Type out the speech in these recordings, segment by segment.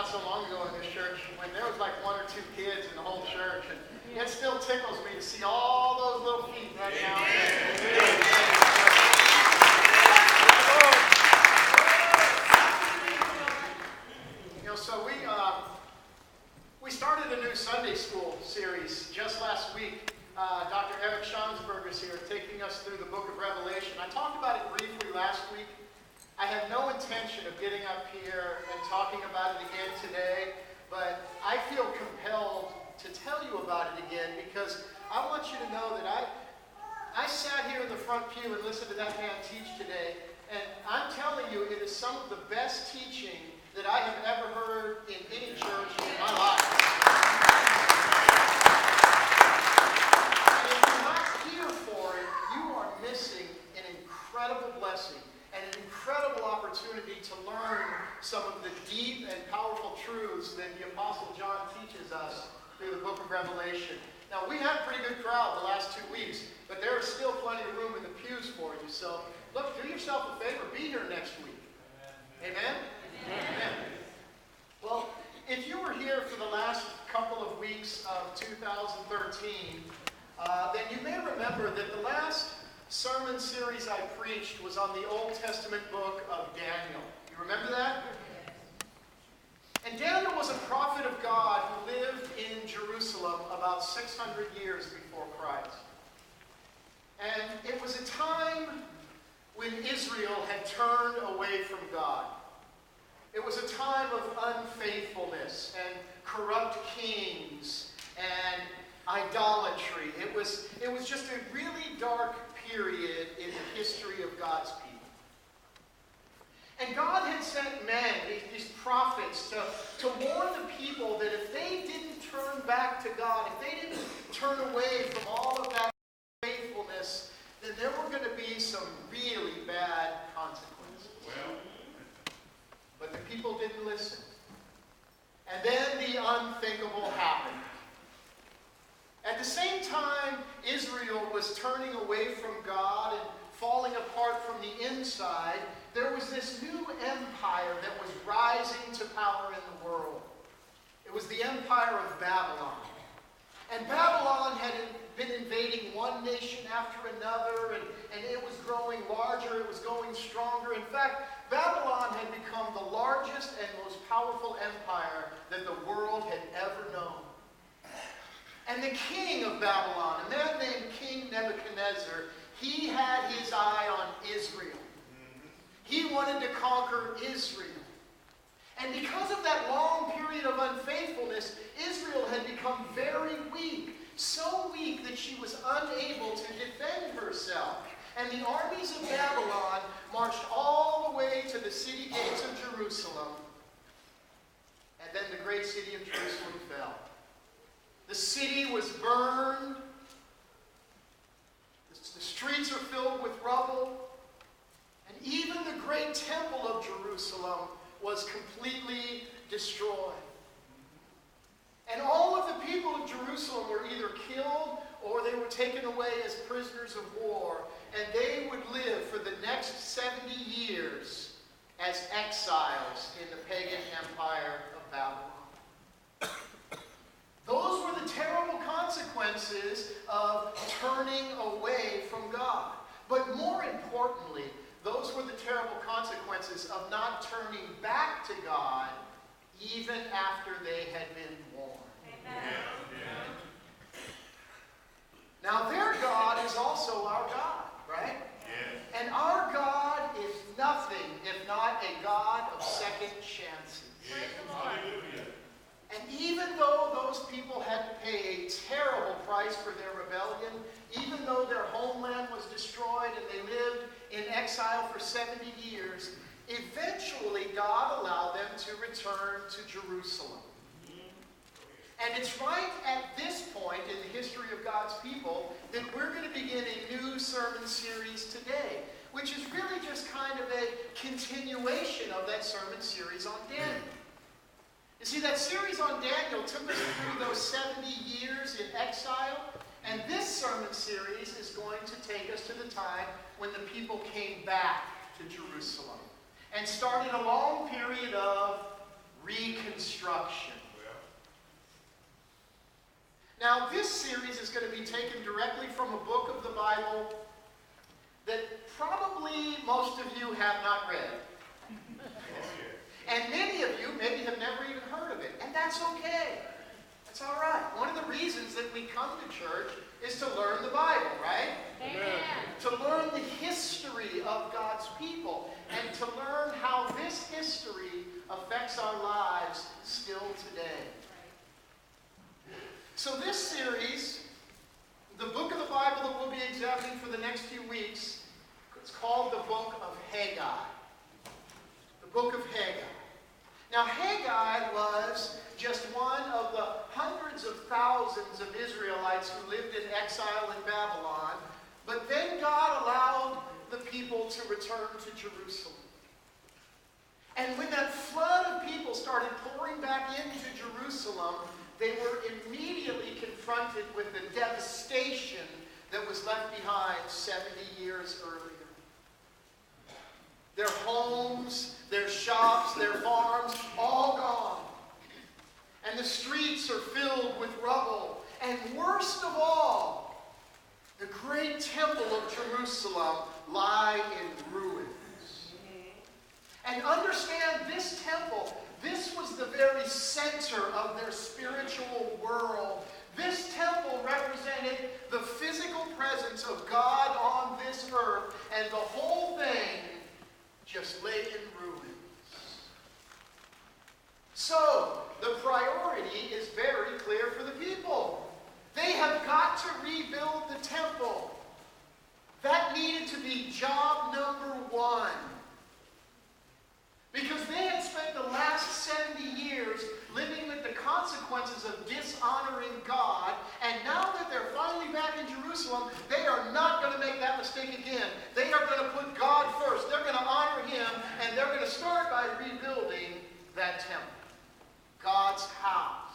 not so long ago in this church when there was like one or two kids in the whole church, and it still tickles me to see all those little feet right now. So we started a new Sunday school series just last week. Dr. Eric Schansberg is here taking us through the book of Revelation. I talked about it briefly last week. I have no intention of getting up here and talking about it again today, but I feel compelled to tell you about it again because I want you to know that I sat here in the front pew and listened to that man teach today, and I'm telling you, it is some of the best teaching that I have ever heard in any church in my life. And if you're not here for it, you are missing an incredible blessing and an incredible opportunity to learn some of the deep and powerful truths that the Apostle John teaches us through the book of Revelation. Now, we had a pretty good crowd the last 2 weeks, but there is still plenty of room in the pews for you. So, look, do yourself a favor. Be here next week. Amen? Amen. Well, if you were here for the last couple of weeks of 2013, then you may remember that the last sermon series I preached was on the Old Testament book of Daniel. You remember that? And Daniel was a prophet of God who lived in Jerusalem about 600 years before Christ. And it was a time when Israel had turned away from God. It was a time of unfaithfulness and corrupt kings and idolatry. It was just a really dark period in the history of God's people. And God had sent men, these prophets, to warn the people that if they didn't turn back to God, if they didn't turn away from all of that faithfulness, then there were going to be some really bad consequences. Well. But the people didn't listen. And then the unthinkable happened. At the same time, Israel was turning away from God and falling apart from the inside, there was this new empire that was rising to power in the world. It was the empire of Babylon. And Babylon had been invading one nation after another, and it was growing larger, it was going stronger. In fact, Babylon had become the largest and most powerful empire that the world had ever known. And the king of Babylon, a man named King Nebuchadnezzar, he had his eye on Israel. He wanted to conquer Israel. And because of that long period of unfaithfulness, Israel had become very weak. So weak that she was unable to defend herself. And the armies of Babylon marched all the way to the city gates of Jerusalem. And then the great city of Jerusalem fell. The city was burned. The streets are filled with rubble. And even the great temple of Jerusalem was completely destroyed. And all of the people of Jerusalem were either killed or they were taken away as prisoners of war. And they would live for the next 70 years as exiles in the pagan empire of Babylon. Those were the terrible consequences of turning away from God. But more importantly, those were the terrible consequences of not turning back to God even after they had been warned. Amen. Now their God is also our God, right? Yes. And our God is nothing if not a God of second chances. Yes. Hallelujah. And even though those people had to pay a terrible price for their rebellion, even though their homeland was destroyed and they lived in exile for 70 years, eventually God allowed them to return to Jerusalem. And it's right at this point in the history of God's people that we're going to begin a new sermon series today, which is really just kind of a continuation of that sermon series on Daniel. You see, that series on Daniel took us through those 70 years in exile, and this sermon series is going to take us to the time when the people came back to Jerusalem and started a long period of reconstruction. Now, this series is going to be taken directly from a book of the Bible that probably most of you have not read. And many of you maybe have never even heard of it. And that's okay. That's all right. One of the reasons that we come to church is to learn the Bible, right? Amen. To learn the history of God's people and to learn how this history affects our lives still today. So this series, the book of the Bible that we'll be examining for the next few weeks, it's called the book of Haggai. The book of Haggai. Now Haggai was just one of the hundreds of thousands of Israelites who lived in exile in Babylon, but then God allowed the people to return to Jerusalem. And when that flood of people started pouring back into Jerusalem, they were immediately confronted with the devastation that was left behind 70 years earlier. Their homes, their shops, their farms, all gone. And the streets are filled with rubble. And worst of all, the great temple of Jerusalem lie in ruins. And understand, this temple, this was the very center of their spiritual world. This temple represented the physical presence of God on this earth, and the whole thing just lay in ruins. So, the priority is very clear for the people. They have got to rebuild the temple. That needed to be job number one. Because they had spent the last 70 years living with the consequences of dishonoring God, and now that they're finally back in Jerusalem, they are not going to make that mistake again. They are going to put God first. They're going to honor Him, and they're going to start by rebuilding that temple, God's house.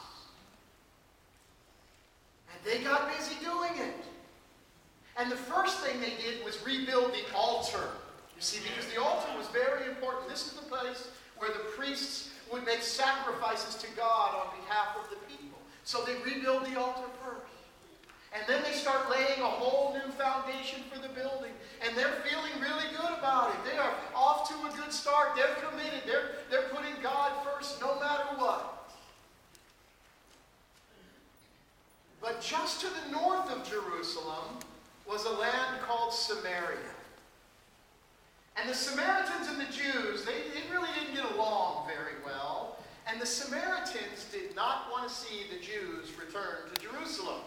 And they got busy doing it. And the first thing they did was rebuild the altar. You see, because the altar was very important. This is the place where the priests would make sacrifices to God on behalf of the people. So they rebuild the altar first. And then they start laying a whole new foundation for the building. And they're feeling really good about it. They are off to a good start. They're committed. They're putting God first no matter what. But just to the north of Jerusalem was a land called Samaria. And the Samaritans and the Jews, they really didn't get along very well. And the Samaritans did not want to see the Jews return to Jerusalem.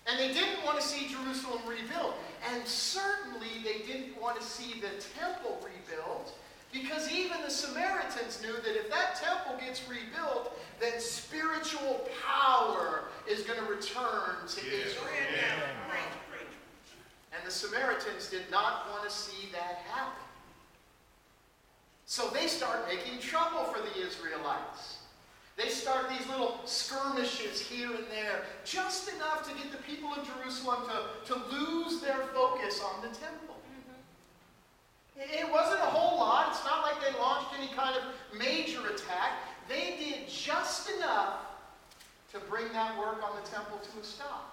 And they didn't want to see Jerusalem rebuilt. And certainly they didn't want to see the temple rebuilt, because even the Samaritans knew that if that temple gets rebuilt, then spiritual power is going to return to Israel. And the Samaritans did not want to see that happen. So they start making trouble for the Israelites. They start these little skirmishes here and there, just enough to get the people of Jerusalem to lose their focus on the temple. It wasn't a whole lot. It's not like they launched any kind of major attack. They did just enough to bring that work on the temple to a stop.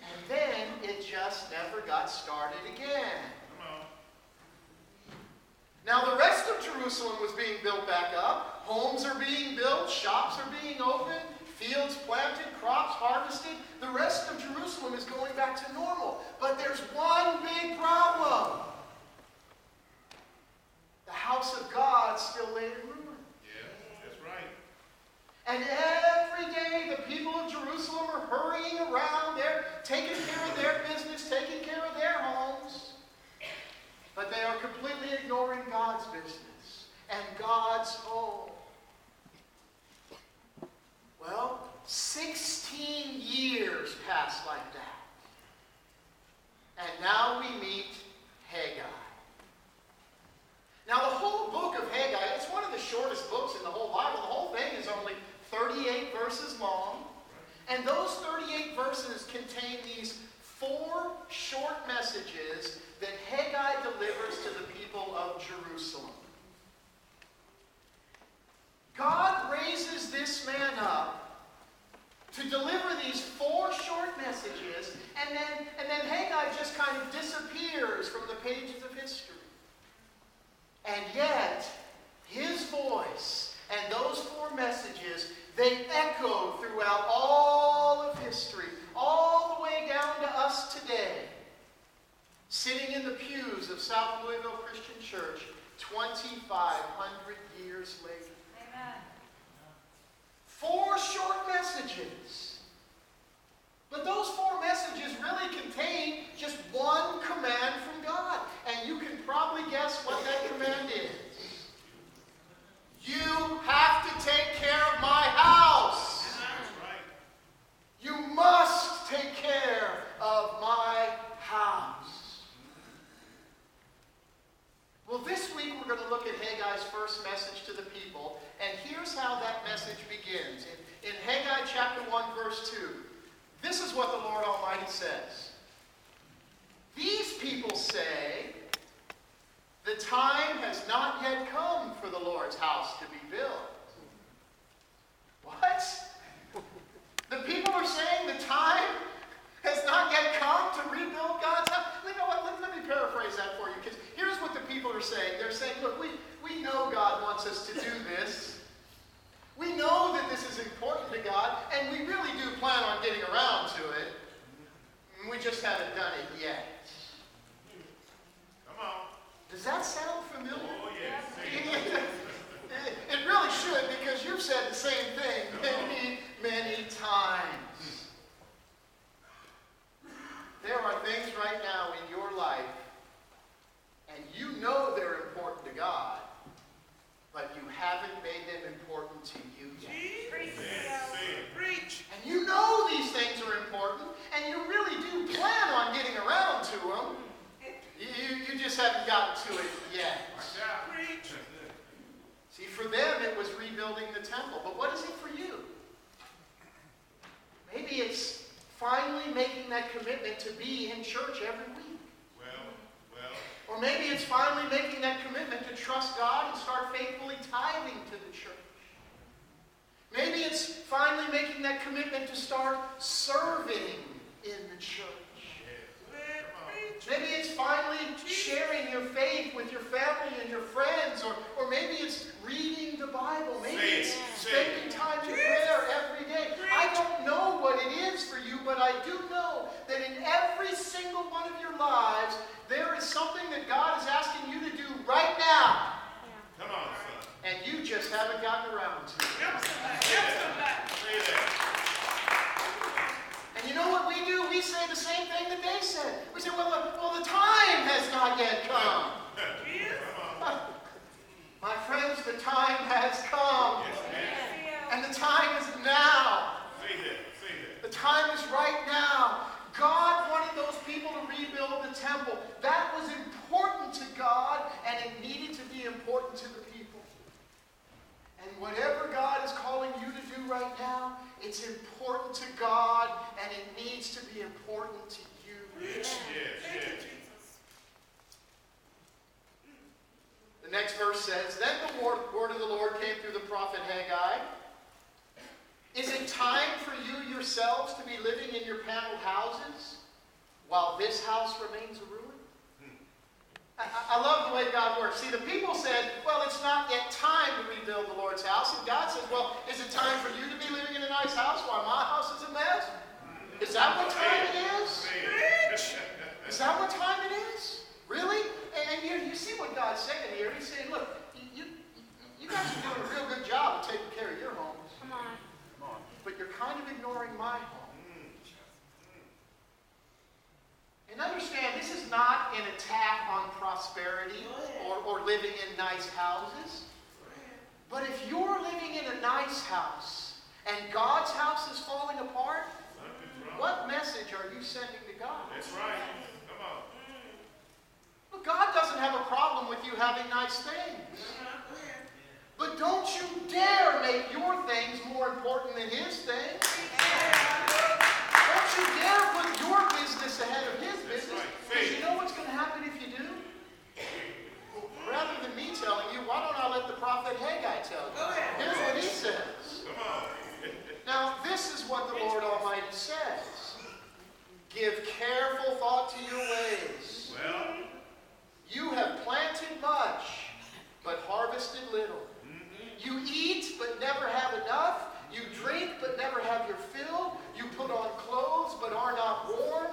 And then it just never got started again. Now the rest of Jerusalem was being built back up. Homes are being built, shops are being opened, fields planted, crops harvested. The rest of Jerusalem is going back to normal. But there's one big problem. The house of God still lay in ruin. Yeah, that's right. And every day the people of Jerusalem are hurrying around. They're taking care of their business, taking care of their homes. But they are completely ignoring God's business and God's home. Well, 16 years passed like that. And now we meet Haggai. Now the whole book of Haggai, it's one of the shortest books in the whole Bible. The whole thing is only 38 verses long. And those 38 verses contain these 4 short messages that Haggai delivers to the people of Jerusalem. just kind of disappears from the pages of history. And yet, his voice and those 4 messages, they echo throughout all of history, all the way down to us today, sitting in the pews of South Louisville Christian Church 2,500 years later. Amen. 4 short messages. But those 4 messages really contain just one command from God. And you can probably guess what that command is. You have to take care of my house. You must take care of my house. Well, this week we're going to look at Haggai's first message to the people. And here's how that message begins. In Haggai chapter 1, verse 2, this is what the Lord Almighty says. These people say, the time has not yet come for the Lord's house to be built. What? The people are saying the time has not yet come to rebuild God's house? You know what? Let me paraphrase that for you, because here's what the people are saying. They're saying, look, we know God wants us to do this. We know that this is important to God, and we really do plan on getting around to it. We just haven't done it yet. Come on. Does that sound familiar? Oh, yes. It really should, because you've said the same thing many, many times. There are things right now in your life, and you know they're important to God, but you haven't made them important to you yet. Preach. And you know these things are important, and you really do plan on getting around to them. You just haven't gotten to it yet. Preach. See, for them it was rebuilding the temple, but what is it for you? Maybe it's finally making that commitment to be in church every week. Or maybe it's finally making that commitment to trust God and start faithfully tithing to the church. Maybe it's finally making that commitment to start serving in the church. Maybe it's finally sharing your faith with your family and your friends, or maybe it's reading the Bible. Maybe it's spending time in prayer every day. I don't know what it is for you, but I do know that in every single one of your lives, there is something that God is asking you to do right now. Come on, son. And you just haven't gotten around to it. Say that. And you know what we do? We say the same thing that they said. We say, well, the time has not yet come. My friends, the time has come. And the time is now. The time is right now. God wanted those people to rebuild the temple. That was important to God, and it needed to be important to the people. And whatever God is calling you to do right now, it's important to God, and it needs to be important to you. Yes. The next verse says, then the word of the Lord came through the prophet Haggai. Is it time for you yourselves to be living in your paneled houses while this house remains a ruin? I love the way God works. See, the people said, well, it's not yet time to rebuild the Lord's house. And God says, well, is it time for you to be living in a nice house while my house is a mess? Is that what time it is? Is that what time it is? Really? And you see what God's saying here. He's saying, look, you guys are doing a real good job of taking care of your homes. Come on. But you're kind of ignoring my home. And understand, this is not an attack on prosperity or living in nice houses. But if you're living in a nice house and God's house is falling apart, what message are you sending to God? That's right. Come on. Look, God doesn't have a problem with you having nice things. But don't you dare make your things more important than His things. Don't you dare put your business ahead of His business. Because you know what's going to happen if you do? Well, rather than me telling you, why don't I let the prophet Haggai tell you? Here's what he says. Now, this is what the Lord Almighty says. Give careful thought to your ways. Well. You have planted much, but harvested little. You eat, but never have enough. You drink, but never have your fill. You put on clothes, but are not warm.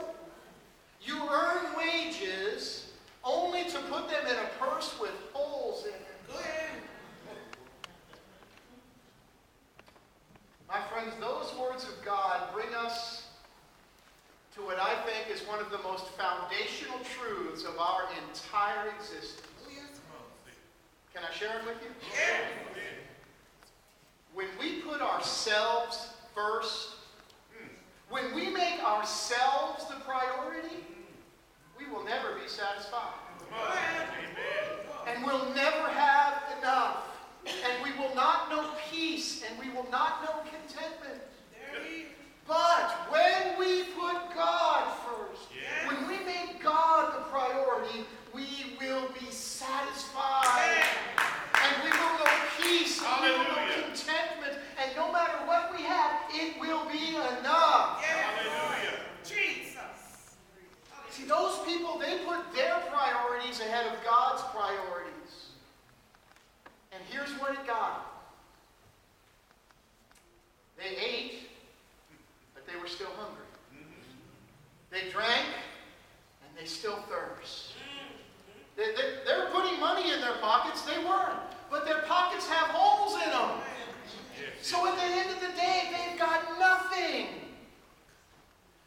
You earn wages, only to put them in a purse with holes in it. Go ahead. My friends, those words of God bring us to what I think is one of the most foundational truths of our entire existence. Oh, yes. Can I share it with you? Yeah. When we put ourselves first, when we make ourselves the priority, we will never be satisfied. And we'll never have enough. And we will not know peace, and we will not know contentment. But when we put God first, when we make God the priority, we will be satisfied. And we will know peace, and we will know contentment. And no matter what we have, it will be enough. Hallelujah. Jesus. See, those people, they put their priorities ahead of God's priorities. And here's what it got. They ate, but they were still hungry. They drank, and they still thirst. They were putting money in their pockets. They weren't. But their pockets have holes in them. So at the end of the day, they've got nothing.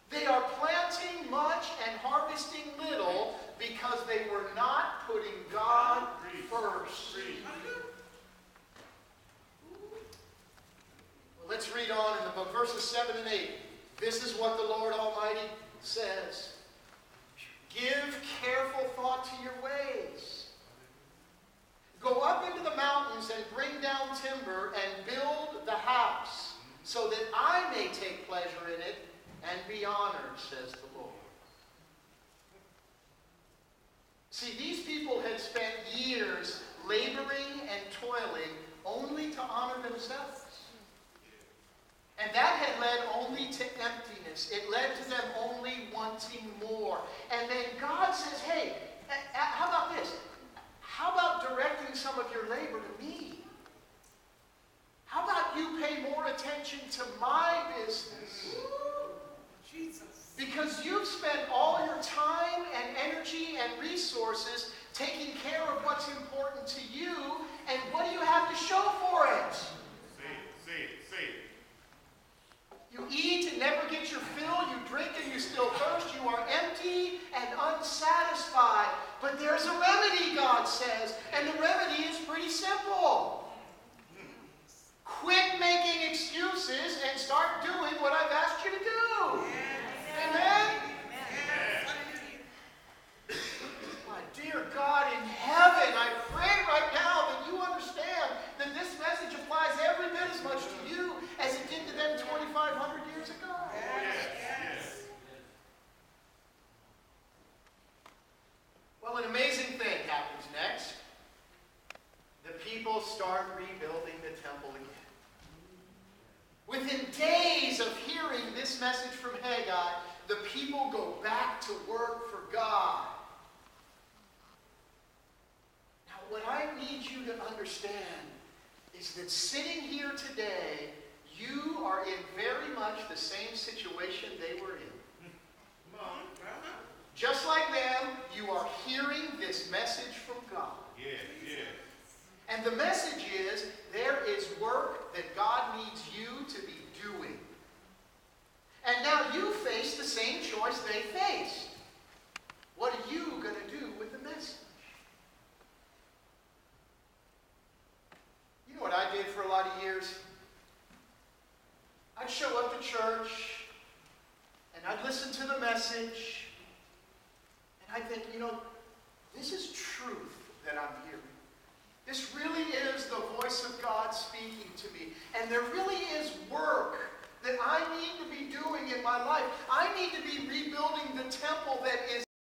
They are planting much and harvesting little because they were not putting God first. Well, let's read on in the book, verses 7 and 8. This is what the Lord Almighty says. Give careful thought to your ways. Go up into the mountains and bring down timber and build the house, so that I may take pleasure in it and be honored, says the Lord. See, these people had spent years laboring and toiling only to honor themselves. And that had led only to emptiness. It led to them only wanting more. And then God says, hey, how about this? How about directing some of your labor to me? How about you pay more attention to my business? Jesus. Because you've spent all your time and energy and resources taking care of what's important to you, and what do you have to show for it? Say it. You eat and never get your fill. You drink and you still thirst. You are empty and unsatisfied. But there's a remedy, God says. And the remedy is pretty simple. Quit making excuses and start doing what I've asked you to do. Amen? My dear God in heaven, I pray right now that you understand that this message applies every bit as much to you as it did to them 2,500 years ago. Yes. Well, an amazing thing happens next. The people start rebuilding the temple again. Within days of hearing this message from Haggai, the people go back to work for God. Now, what I need you to understand is that sitting here today, you are in very much the same situation they were in. Just like them, you are hearing this message from God. Yes. And the message is, there is work that God needs you to be doing. And now you face the same choice they faced. What are you going to do with the message? You know what I did for a lot of years? I'd show up to church, and I'd listen to the message, and I'd think, this is truth that I'm hearing. This really is the voice of God speaking to me. And there really is work that I need to be doing in my life. I need to be rebuilding the temple that